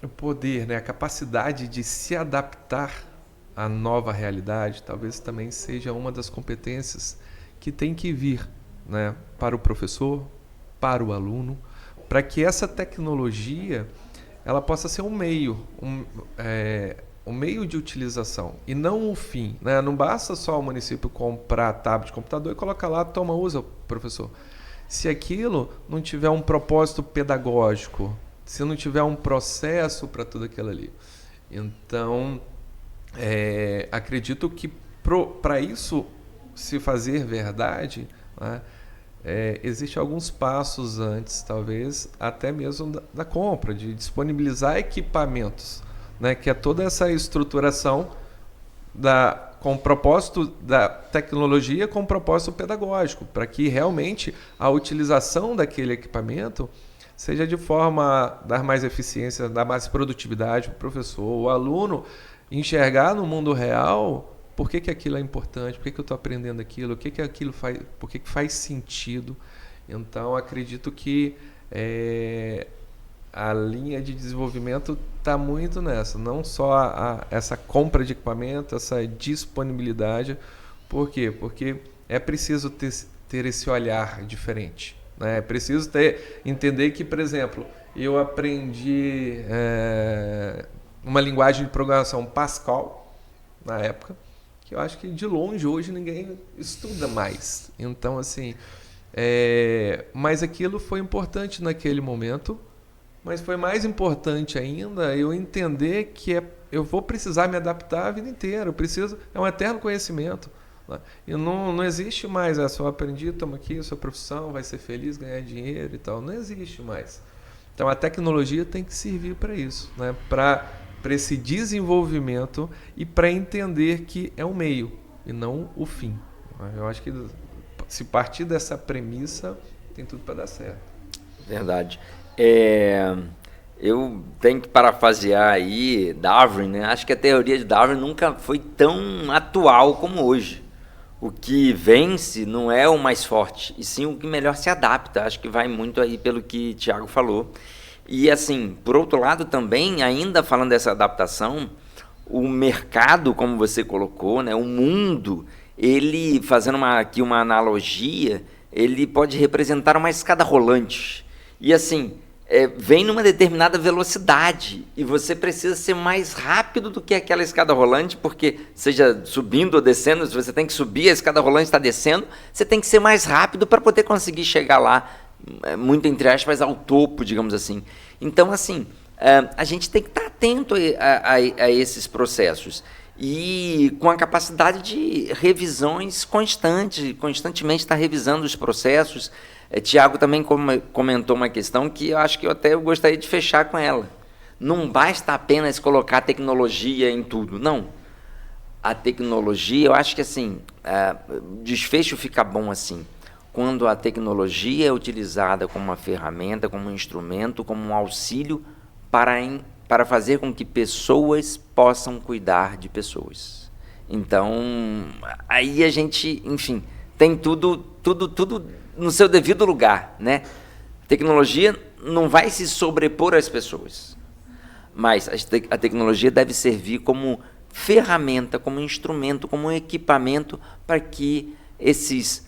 O poder, né, a capacidade de se adaptar à nova realidade, talvez também seja uma das competências que tem que vir, né, para o professor, para o aluno, para que essa tecnologia ela possa ser um meio de utilização e não o fim, né? Não basta só o município comprar tablet, computador e colocar lá, toma, usa, professor. Se aquilo não tiver um propósito pedagógico, se não tiver um processo para tudo aquilo ali. Então, acredito que para isso se fazer verdade, né, existem alguns passos antes, talvez, até mesmo da compra, de disponibilizar equipamentos, né, que é toda essa estruturação com o propósito da tecnologia, com o propósito pedagógico, para que realmente a utilização daquele equipamento seja de forma a dar mais eficiência, dar mais produtividade para o professor, o aluno enxergar no mundo real por que aquilo é importante, por que eu estou aprendendo aquilo, o que aquilo faz, por que faz sentido. Então, acredito que a linha de desenvolvimento está muito nessa, não só essa compra de equipamento, essa disponibilidade. Por quê? Porque é preciso ter esse olhar diferente, né? É preciso entender que, por exemplo, eu aprendi uma linguagem de programação Pascal, na época, que eu acho que de longe hoje ninguém estuda mais. Então, assim, mas aquilo foi importante naquele momento, mas foi mais importante ainda eu entender que eu vou precisar me adaptar a vida inteira. É um eterno conhecimento, né? E não existe mais, só aprendi, toma aqui, sua profissão, vai ser feliz, ganhar dinheiro e tal. Não existe mais. Então a tecnologia tem que servir para isso, né? Para esse desenvolvimento e para entender que é um meio e não o fim. Eu acho que se partir dessa premissa, tem tudo para dar certo.
Verdade. Eu tenho que parafrasear aí Darwin, né? Acho que a teoria de Darwin nunca foi tão atual como hoje. O que vence não é o mais forte, e sim o que melhor se adapta. Acho que vai muito aí pelo que Tiago falou. E assim, por outro lado também, ainda falando dessa adaptação, o mercado, como você colocou, né, o mundo, ele, fazendo aqui uma analogia, ele pode representar uma escada rolante. E assim, vem numa determinada velocidade, e você precisa ser mais rápido do que aquela escada rolante, porque seja subindo ou descendo, se você tem que subir, a escada rolante está descendo, você tem que ser mais rápido para poder conseguir chegar lá, muito entre aspas, ao topo, digamos assim. Então, assim, a gente tem que estar atento a esses processos e com a capacidade de revisões constantemente estar revisando os processos. Tiago também comentou uma questão que eu acho que eu gostaria de fechar com ela. Não basta apenas colocar tecnologia em tudo, não. A tecnologia, eu acho que assim, o desfecho fica bom assim, quando a tecnologia é utilizada como uma ferramenta, como um instrumento, como um auxílio para fazer com que pessoas possam cuidar de pessoas. Então, aí a gente, enfim, tem tudo no seu devido lugar, né? A tecnologia não vai se sobrepor às pessoas, mas a tecnologia deve servir como ferramenta, como instrumento, como um equipamento para que esses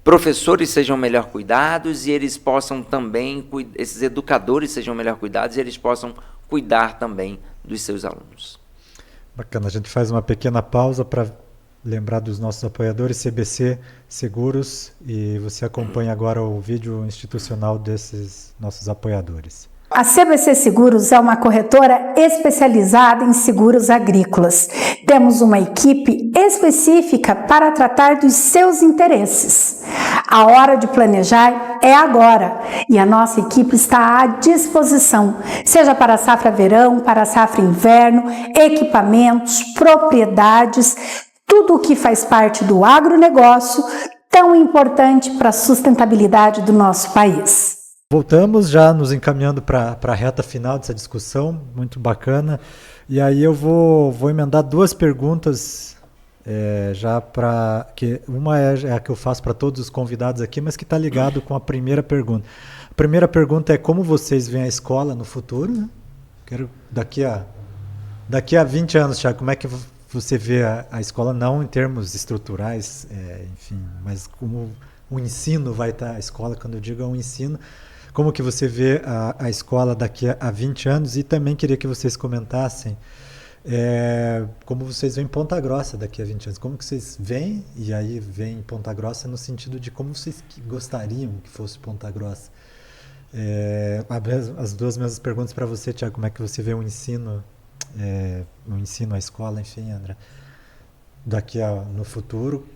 professores sejam melhor cuidados e eles possam também, esses educadores sejam melhor cuidados e eles possam cuidar também dos seus alunos.
Bacana, a gente faz uma pequena pausa para lembrar dos nossos apoiadores, CBC Seguros, e você acompanha agora o vídeo institucional desses nossos apoiadores.
A CBC Seguros é uma corretora especializada em seguros agrícolas. Temos uma equipe específica para tratar dos seus interesses. A hora de planejar é agora e a nossa equipe está à disposição, seja para a safra verão, para a safra inverno, equipamentos, propriedades, tudo o que faz parte do agronegócio, tão importante para a sustentabilidade do nosso país.
Voltamos já nos encaminhando para a reta final dessa discussão, muito bacana. E aí eu vou emendar duas perguntas, já para que uma é a que eu faço para todos os convidados aqui, mas que está ligado com a primeira pergunta. A primeira pergunta é como vocês veem a escola no futuro, né? Quero daqui a 20 anos, Thiago, como é que você vê a escola, não em termos estruturais, enfim, mas como o ensino vai estar, a escola, quando eu digo é um ensino, como que você vê a escola daqui a 20 anos? E também queria que vocês comentassem como vocês veem Ponta Grossa daqui a 20 anos. Como que vocês veem, e aí veem Ponta Grossa no sentido de como vocês gostariam que fosse Ponta Grossa. As duas mesmas perguntas para você, Thiago. Como é que você vê o ensino, a escola, enfim, André, no futuro,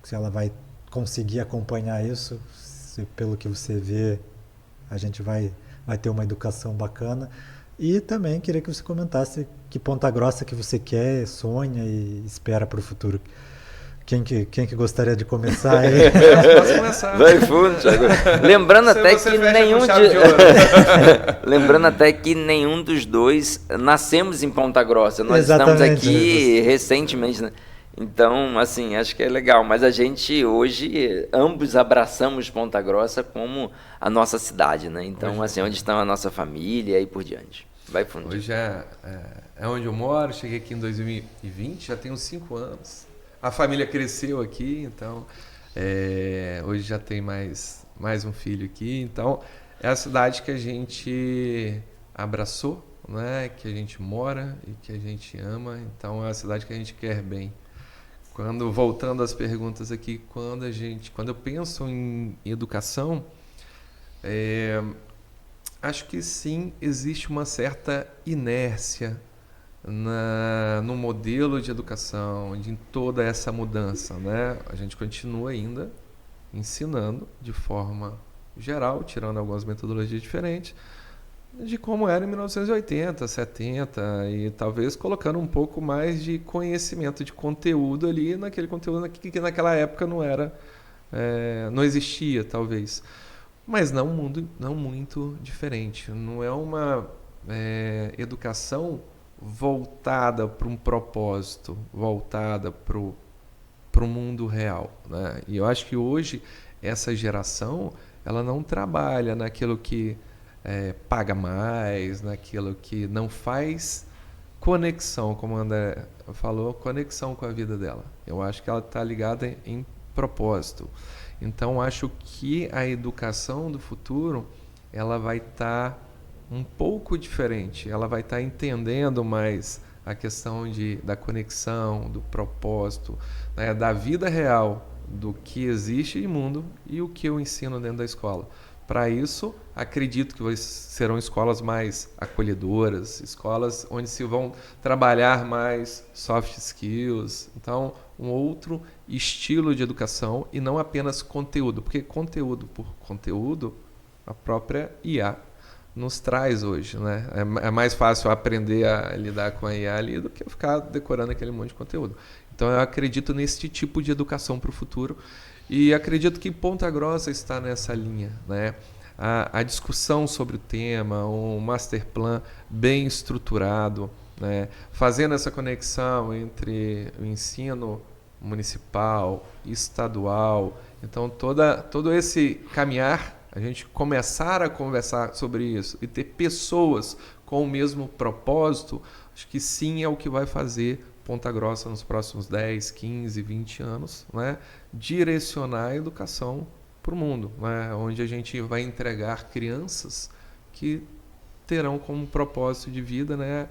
se ela vai conseguir acompanhar isso, se, pelo que você vê, a gente vai ter uma educação bacana. E também queria que você comentasse que Ponta Grossa que você quer, sonha e espera para o futuro. Quem que gostaria de começar aí?
Posso começar.
Vai fundo, Thiago. Lembrando até que nenhum dos dois nascemos em Ponta Grossa. Nós estamos aqui recentemente, né? Então, assim, acho que é legal. Mas a gente, hoje, ambos abraçamos Ponta Grossa como a nossa cidade, né? Então, hoje, assim, onde está a nossa família e por diante. Vai fundo.
Hoje é onde eu moro. Cheguei aqui em 2020, já tenho 5 anos. A família cresceu aqui, então... hoje já tem mais um filho aqui. Então, é a cidade que a gente abraçou, né? Que a gente mora e que a gente ama. Então, é a cidade que a gente quer bem. Voltando às perguntas aqui, quando eu penso em educação, acho que sim, existe uma certa inércia no modelo de educação, em toda essa mudança, né? A gente continua ainda ensinando de forma geral, tirando algumas metodologias diferentes, de como era em 1980, 70, e talvez colocando um pouco mais de conhecimento de conteúdo ali, naquele conteúdo que naquela época não existia, talvez. Mas não muito diferente. Não é uma educação voltada para um propósito, voltada para o mundo real, né? E eu acho que hoje essa geração ela não trabalha naquilo que paga mais, naquilo que não faz conexão, como a André falou, conexão com a vida dela. Eu acho que ela está ligada em propósito. Então, acho que a educação do futuro ela vai estar um pouco diferente. Ela vai estar entendendo mais a questão da conexão, do propósito, né, da vida real, do que existe no mundo e o que eu ensino dentro da escola. Para isso, acredito que serão escolas mais acolhedoras, escolas onde se vão trabalhar mais soft skills. Então, um outro estilo de educação e não apenas conteúdo, porque conteúdo por conteúdo, a própria IA nos traz hoje, né? É mais fácil aprender a lidar com a IA ali do que ficar decorando aquele monte de conteúdo. Então, eu acredito nesse tipo de educação para o futuro e acredito que Ponta Grossa está nessa linha, né? A discussão sobre o tema, um master plan bem estruturado, né? Fazendo essa conexão entre o ensino municipal, estadual. Então, todo esse caminhar, a gente começar a conversar sobre isso e ter pessoas com o mesmo propósito, acho que sim é o que vai fazer Ponta Grossa nos próximos 10, 15, 20 anos, né? Direcionar a educação para o mundo, né? Onde a gente vai entregar crianças que terão como propósito de vida, né?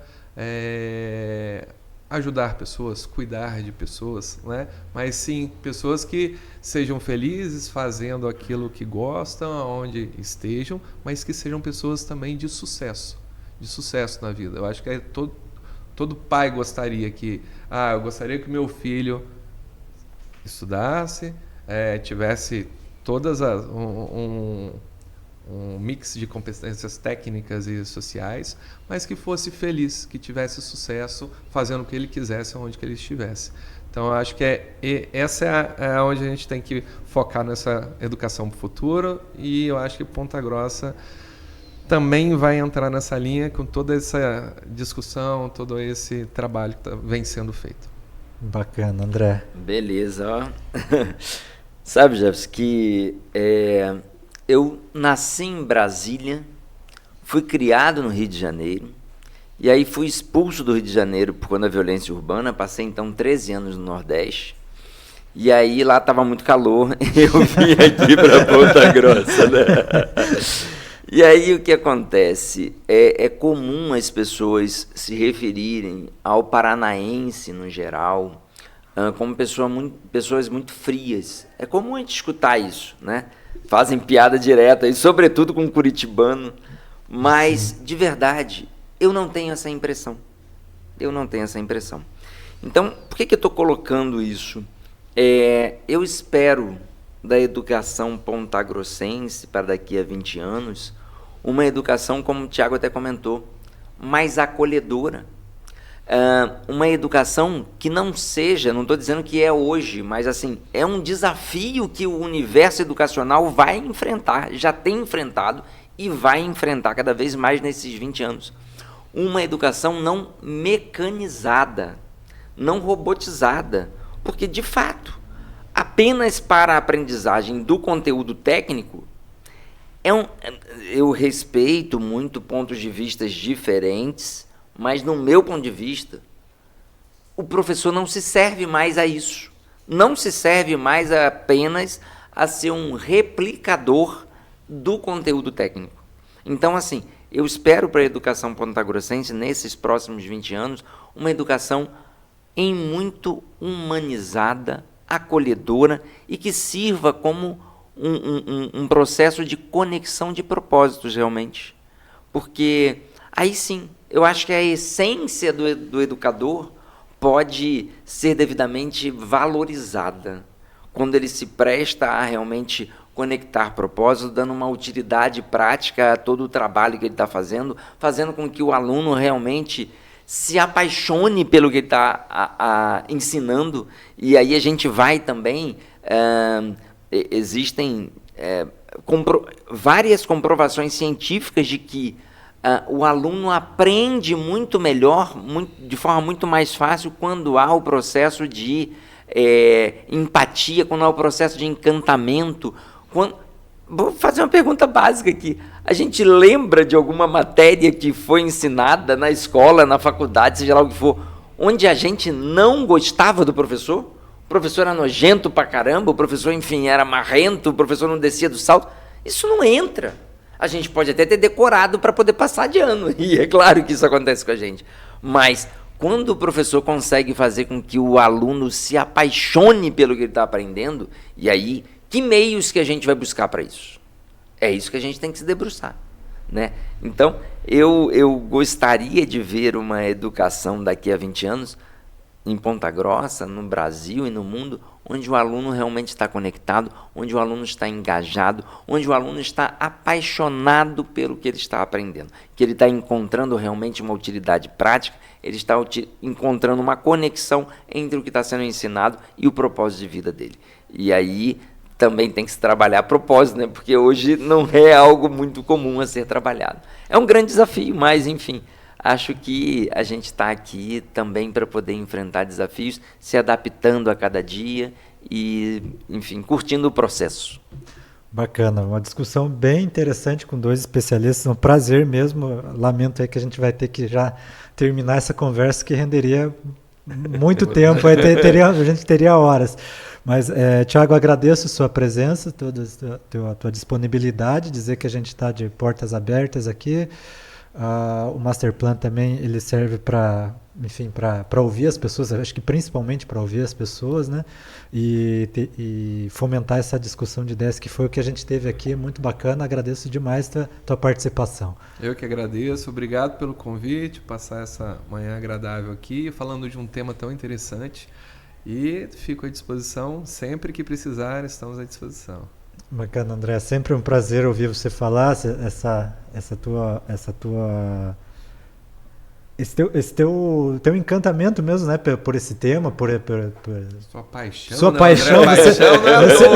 Ajudar pessoas, cuidar de pessoas, né? Mas sim, pessoas que sejam felizes fazendo aquilo que gostam, onde estejam, mas que sejam pessoas também de sucesso na vida. Eu acho que todo pai gostaria que, eu gostaria que meu filho estudasse, tivesse todas um mix de competências técnicas e sociais, mas que fosse feliz, que tivesse sucesso fazendo o que ele quisesse, onde que ele estivesse. Então, eu acho que essa é onde a gente tem que focar nessa educação para o futuro, e eu acho que Ponta Grossa também vai entrar nessa linha com toda essa discussão, todo esse trabalho que vem sendo feito.
Bacana, André.
Beleza, ó. Sabe, Jefferson, que eu nasci em Brasília, fui criado no Rio de Janeiro, e aí fui expulso do Rio de Janeiro por conta da violência urbana, passei então 13 anos no Nordeste, e aí lá estava muito calor, eu vim aqui para Ponta Grossa, né? E aí o que acontece? É comum as pessoas se referirem ao paranaense no geral como pessoas muito frias. É comum a gente escutar isso, né? Fazem piada direta, e sobretudo com o curitibano, mas de verdade, eu não tenho essa impressão. Então, por que eu estou colocando isso? Eu espero da educação pontagrossense para daqui a 20 anos, uma educação, como o Tiago até comentou, mais acolhedora. Uma educação que não seja, não estou dizendo que é hoje, mas assim, é um desafio que o universo educacional vai enfrentar, já tem enfrentado e vai enfrentar cada vez mais nesses 20 anos. Uma educação não mecanizada, não robotizada, porque de fato, apenas para a aprendizagem do conteúdo técnico, eu respeito muito pontos de vista diferentes, mas no meu ponto de vista, o professor não se serve mais a isso. Não se serve mais apenas a ser um replicador do conteúdo técnico. Então, assim, eu espero para a educação pontagrossense, nesses próximos 20 anos, uma educação muito humanizada, acolhedora e que sirva como um processo de conexão de propósitos, realmente. Porque aí sim, eu acho que a essência do educador pode ser devidamente valorizada quando ele se presta a realmente conectar propósitos, dando uma utilidade prática a todo o trabalho que ele está fazendo com que o aluno realmente se apaixone pelo que ele está ensinando. E aí a gente vai também... existem várias comprovações científicas de que o aluno aprende muito melhor, de forma muito mais fácil, quando há o processo de empatia, quando há o processo de encantamento. Vou fazer uma pergunta básica aqui. A gente lembra de alguma matéria que foi ensinada na escola, na faculdade, seja lá o que for, onde a gente não gostava do professor? O professor era nojento pra caramba, o professor, enfim, era marrento, o professor não descia do salto. Isso não entra. A gente pode até ter decorado para poder passar de ano, e é claro que isso acontece com a gente. Mas quando o professor consegue fazer com que o aluno se apaixone pelo que ele está aprendendo, e aí, que meios que a gente vai buscar para isso? É isso que a gente tem que se debruçar, né? Então, eu gostaria de ver uma educação daqui a 20 anos em Ponta Grossa, no Brasil e no mundo, onde o aluno realmente está conectado, onde o aluno está engajado, onde o aluno está apaixonado pelo que ele está aprendendo, que ele está encontrando realmente uma utilidade prática, ele está encontrando uma conexão entre o que está sendo ensinado e o propósito de vida dele. E aí também tem que se trabalhar a propósito, né? Porque hoje não é algo muito comum a ser trabalhado. É um grande desafio, mas enfim, acho que a gente está aqui também para poder enfrentar desafios, se adaptando a cada dia e, enfim, curtindo o processo.
Bacana, uma discussão bem interessante com 2 especialistas, um prazer mesmo. Lamento aí que a gente vai ter que já terminar essa conversa, que renderia muito tempo, a gente teria horas. Mas, Thiago, agradeço a sua presença, a tua disponibilidade, dizer que a gente está de portas abertas aqui. O Master Plan também ele serve para ouvir as pessoas, acho que principalmente para ouvir as pessoas, né? E fomentar essa discussão de ideias, que foi o que a gente teve aqui, muito bacana. Agradeço demais a tua participação.
Eu que agradeço, obrigado pelo convite, passar essa manhã agradável aqui, falando de um tema tão interessante, e fico à disposição, sempre que precisar, estamos à disposição.
Bacana, André, é sempre um prazer ouvir você falar, esse teu encantamento mesmo, né, por esse tema, por
sua paixão.
Sua paixão,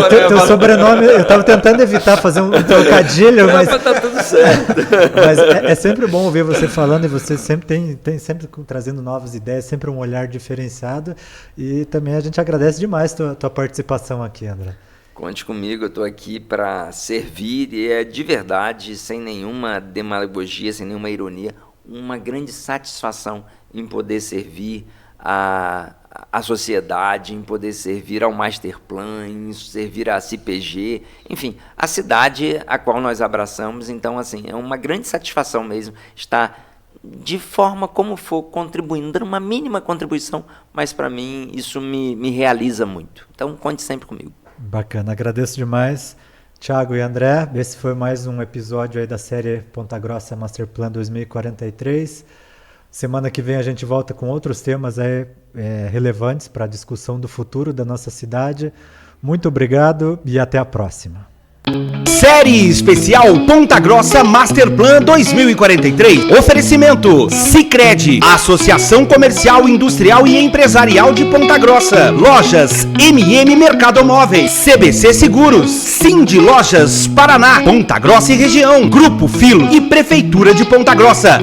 teu sobrenome, eu estava tentando evitar fazer um trocadilho, mas
tá tudo certo.
Mas é sempre bom ouvir você falando, e você sempre tem sempre trazendo novas ideias, sempre um olhar diferenciado, e também a gente agradece demais tua participação aqui, André.
Conte comigo, eu estou aqui para servir, e é de verdade, sem nenhuma demagogia, sem nenhuma ironia, uma grande satisfação em poder servir a sociedade, em poder servir ao Master Plan, em servir à CPG, enfim, a cidade a qual nós abraçamos. Então, assim, é uma grande satisfação mesmo estar, de forma como for, contribuindo, dando uma mínima contribuição, mas para mim isso me realiza muito. Então, conte sempre comigo.
Bacana, agradeço demais. Thiago e André, esse foi mais um episódio aí da série Ponta Grossa Master Plan 2043. Semana que vem a gente volta com outros temas aí, relevantes para a discussão do futuro da nossa cidade. Muito obrigado e até a próxima.
Série especial Ponta Grossa Master Plan 2043. Oferecimento Sicredi, Associação Comercial, Industrial e Empresarial de Ponta Grossa. Lojas MM Mercadomóveis, CBC Seguros, Cindy Lojas Paraná, Ponta Grossa e Região, Grupo Filo e Prefeitura de Ponta Grossa.